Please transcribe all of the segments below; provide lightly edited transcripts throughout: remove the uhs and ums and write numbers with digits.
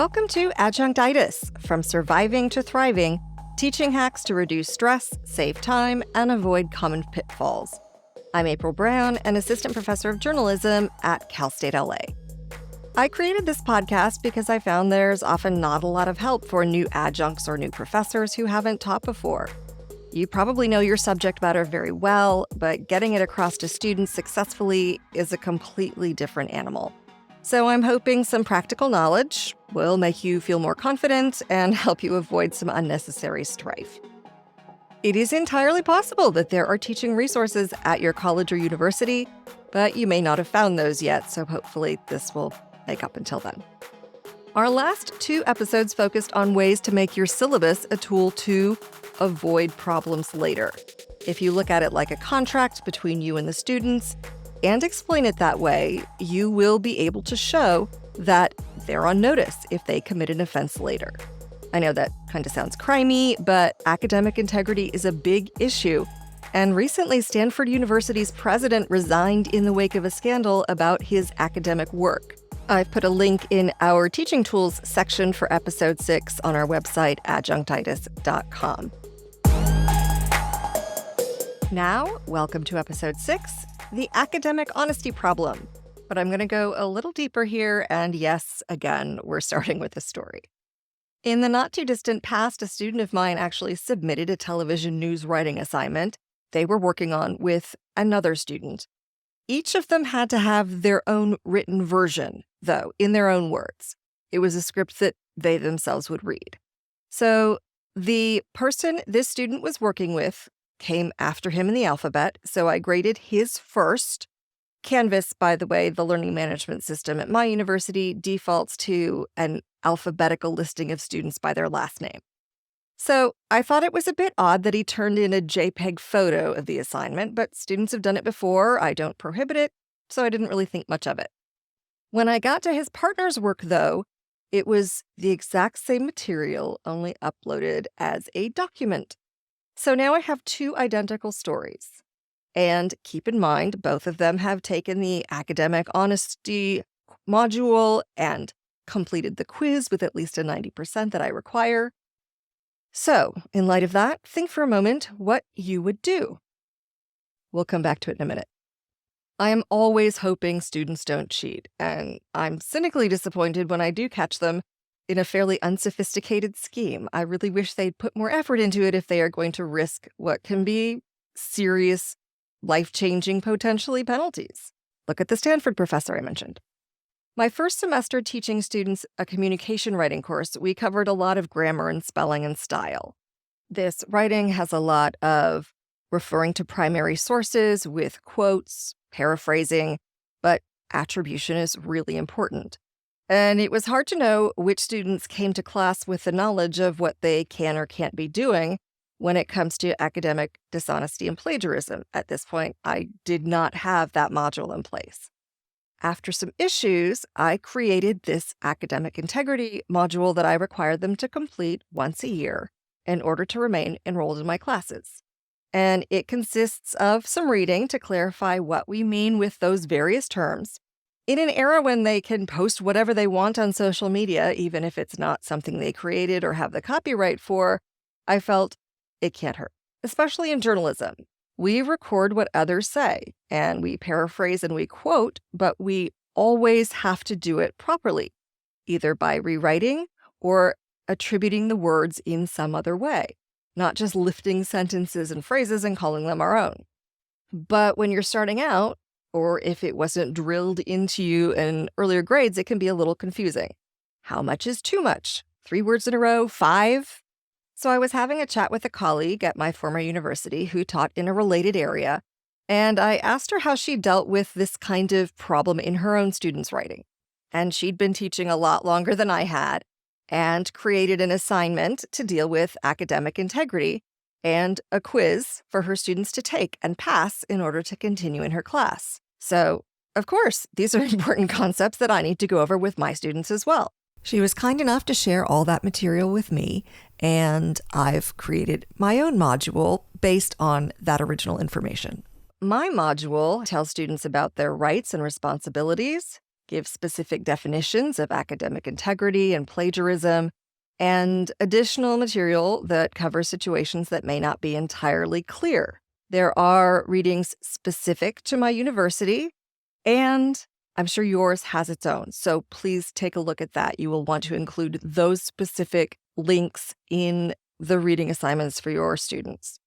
Welcome to Adjunctitis, from surviving to thriving, teaching hacks to reduce stress, save time, and avoid common pitfalls. I'm April Brown, an assistant professor of journalism at Cal State LA. I created this podcast because I found there's often not a lot of help for new adjuncts or new professors who haven't taught before. You probably know your subject matter very well, but getting it across to students successfully is a completely different animal. So I'm hoping some practical knowledge will make you feel more confident and help you avoid some unnecessary strife. It is entirely possible that there are teaching resources at your college or university, but you may not have found those yet, so hopefully this will make up until then. Our last 2 episodes focused on ways to make your syllabus a tool to avoid problems later. If you look at it like a contract between you and the students, and explain it that way, you will be able to show that they're on notice if they commit an offense later. I know that kind of sounds crimey, but academic integrity is a big issue. And recently, Stanford University's president resigned in the wake of a scandal about his academic work. I've put a link in our teaching tools section for episode 6 on our website, adjunctitis.com. Now, welcome to episode 6. The academic honesty problem. But I'm going to go a little deeper here, and yes, again, we're starting with a story. In the not-too-distant past, a student of mine actually submitted a television news writing assignment they were working on with another student. Each of them had to have their own written version, though, in their own words. It was a script that they themselves would read. So the person this student was working with came after him in the alphabet, so I graded his first. Canvas, by the way, the learning management system at my university, defaults to an alphabetical listing of students by their last name. So I thought it was a bit odd that he turned in a JPEG photo of the assignment, but students have done it before. I don't prohibit it, so I didn't really think much of it. When I got to his partner's work, though, it was the exact same material, only uploaded as a document. So now I have 2 identical stories. And keep in mind, both of them have taken the academic honesty module and completed the quiz with at least a 90% that I require. So, in light of that, think for a moment what you would do. We'll come back to it in a minute. I am always hoping students don't cheat, and I'm cynically disappointed when I do catch them in a fairly unsophisticated scheme. I really wish they'd put more effort into it if they are going to risk what can be serious, life-changing, potentially penalties. Look at the Stanford professor I mentioned. My first semester teaching students a communication writing course, we covered a lot of grammar and spelling and style. This writing has a lot of referring to primary sources with quotes, paraphrasing, but attribution is really important. And it was hard to know which students came to class with the knowledge of what they can or can't be doing when it comes to academic dishonesty and plagiarism. At this point, I did not have that module in place. After some issues, I created this academic integrity module that I required them to complete once a year in order to remain enrolled in my classes. And it consists of some reading to clarify what we mean with those various terms. In an era when they can post whatever they want on social media, even if it's not something they created or have the copyright for, I felt it can't hurt, especially in journalism. We record what others say, and we paraphrase and we quote, but we always have to do it properly, either by rewriting or attributing the words in some other way, not just lifting sentences and phrases and calling them our own. But when you're starting out, or if it wasn't drilled into you in earlier grades, it can be a little confusing. How much is too much? 3 words in a row? 5? So I was having a chat with a colleague at my former university who taught in a related area, and I asked her how she dealt with this kind of problem in her own students' writing. And she'd been teaching a lot longer than I had, and created an assignment to deal with academic integrity and a quiz for her students to take and pass in order to continue in her class. So, of course, these are important concepts that I need to go over with my students as well. She was kind enough to share all that material with me, and I've created my own module based on that original information. My module tells students about their rights and responsibilities, give specific definitions of academic integrity and plagiarism, and additional material that covers situations that may not be entirely clear. There are readings specific to my university, and I'm sure yours has its own, so please take a look at that. You will want to include those specific links in the reading assignments for your students.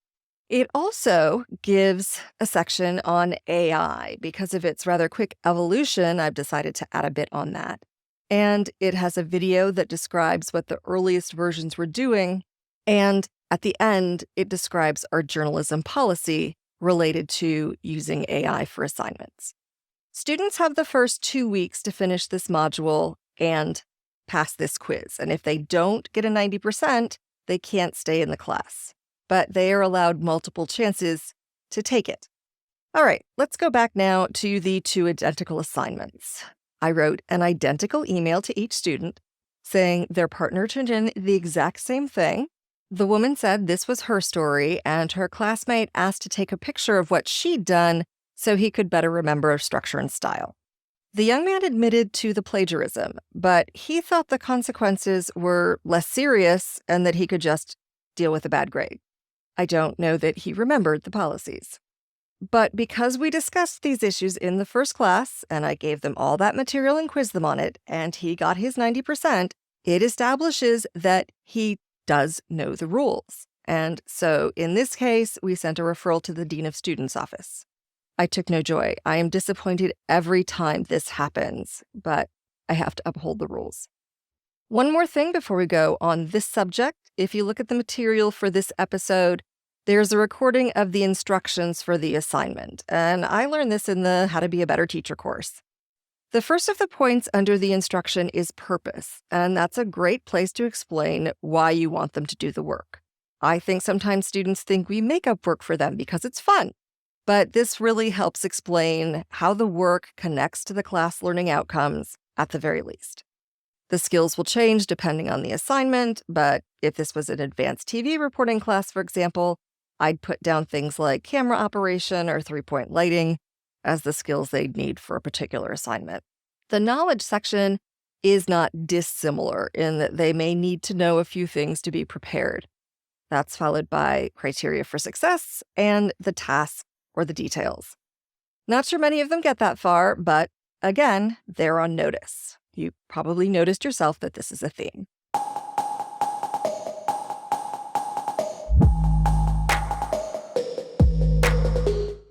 It also gives a section on AI. Because of its rather quick evolution, I've decided to add a bit on that. And it has a video that describes what the earliest versions were doing, and at the end, it describes our journalism policy related to using AI for assignments. Students have the first 2 weeks to finish this module and pass this quiz. And if they don't get a 90%, they can't stay in the class. But they are allowed multiple chances to take it. All right, let's go back now to the 2 identical assignments. I wrote an identical email to each student saying their partner turned in the exact same thing. The woman said this was her story, and her classmate asked to take a picture of what she'd done so he could better remember structure and style. The young man admitted to the plagiarism, but he thought the consequences were less serious and that he could just deal with a bad grade. I don't know that he remembered the policies. But because we discussed these issues in the first class, and I gave them all that material and quizzed them on it, and he got his 90%, it establishes that he does know the rules. And so in this case, we sent a referral to the Dean of Students' office. I took no joy. I am disappointed every time this happens, but I have to uphold the rules. One more thing before we go on this subject. If you look at the material for this episode, there's a recording of the instructions for the assignment, and I learned this in the How to Be a Better Teacher course. The first of the points under the instruction is purpose, and that's a great place to explain why you want them to do the work. I think sometimes students think we make up work for them because it's fun, but this really helps explain how the work connects to the class learning outcomes at the very least. The skills will change depending on the assignment, but if this was an advanced TV reporting class, for example, I'd put down things like camera operation or 3-point lighting as the skills they'd need for a particular assignment. The knowledge section is not dissimilar in that they may need to know a few things to be prepared. That's followed by criteria for success and the task or the details. Not sure many of them get that far, but again, they're on notice. You probably noticed yourself that this is a theme.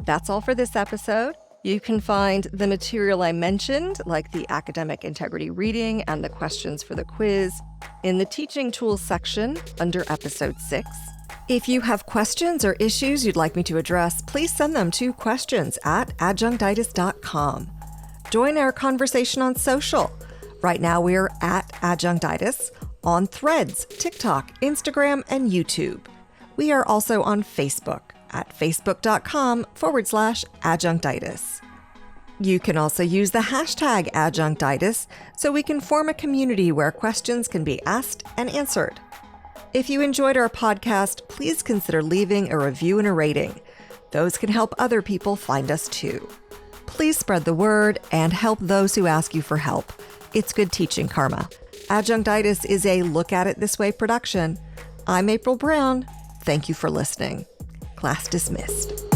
That's all for this episode. You can find the material I mentioned, like the academic integrity reading and the questions for the quiz, in the teaching tools section under episode 6. If you have questions or issues you'd like me to address, please send them to questions@adjunctitis.com. Join our conversation on social. Right now we're at Adjunctitis on Threads, TikTok, Instagram, and YouTube. We are also on Facebook at facebook.com/adjunctitis. You can also use the hashtag Adjunctitis so we can form a community where questions can be asked and answered. If you enjoyed our podcast, please consider leaving a review and a rating. Those can help other people find us too. Please spread the word and help those who ask you for help. It's good teaching karma. Adjunctitis is a Look at It This Way production. I'm April Brown. Thank you for listening. Class dismissed.